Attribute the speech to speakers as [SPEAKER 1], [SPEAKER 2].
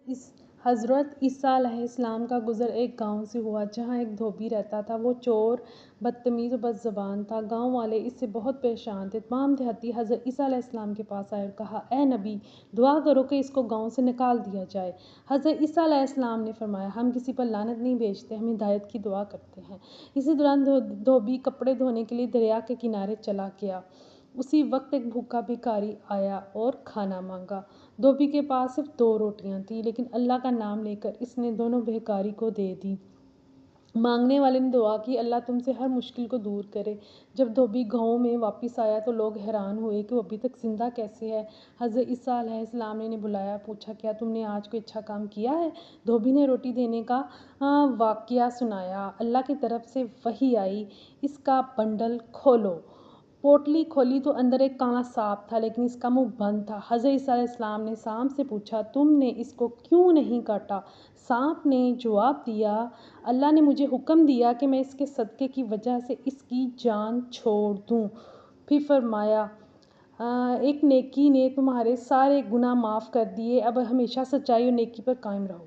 [SPEAKER 1] اس حضرت عیسیٰ علیہ السلام کا گزر ایک گاؤں سے ہوا جہاں ایک دھوبی رہتا تھا۔ وہ چور، بدتمیز و بد زبان تھا۔ گاؤں والے اس سے بہت پریشان تھے۔ تمام دیہاتی حضرت عیسیٰ علیہ السلام کے پاس آئے اور کہا، اے نبی، دعا کرو کہ اس کو گاؤں سے نکال دیا جائے۔ حضرت عیسیٰ علیہ السلام نے فرمایا، ہم کسی پر لعنت نہیں بھیجتے، ہم ہدایت کی دعا کرتے ہیں۔ اسی دوران دھوبی کپڑے دھونے کے لیے دریا کے کنارے چلا گیا۔ اسی وقت ایک بھوکا بھکاری آیا اور کھانا مانگا۔ دھوبی کے پاس صرف 2 روٹیاں تھیں، لیکن اللہ کا نام لے کر اس نے دونوں بھکاری کو دے دیں۔ مانگنے والے نے دعا کی، اللہ تم سے ہر مشکل کو دور کرے۔ جب دھوبی گاؤں میں واپس آیا تو لوگ حیران ہوئے کہ وہ ابھی تک زندہ کیسے ہے۔ حضرت عیسیٰ علیہ السلام نے انہیں بلایا، پوچھا، کیا تم نے آج کوئی اچھا کام کیا ہے؟ دھوبی نے روٹی دینے کا واقعہ سنایا۔ اللہ کی طرف سے وحی آئی، اس کا بنڈل کھولو۔ پوٹلی کھولی تو اندر ایک کالا سانپ تھا، لیکن اس کا منہ بند تھا۔ حضرت عیسیٰ علیہ السلام نے سانپ سے پوچھا، تم نے اس کو کیوں نہیں کاٹا؟ سانپ نے جواب دیا، اللہ نے مجھے حکم دیا کہ میں اس کے صدقے کی وجہ سے اس کی جان چھوڑ دوں۔ پھر فرمایا، ایک نیکی نے تمہارے سارے گناہ معاف کر دیے، اب ہمیشہ سچائی اور نیکی پر قائم رہو۔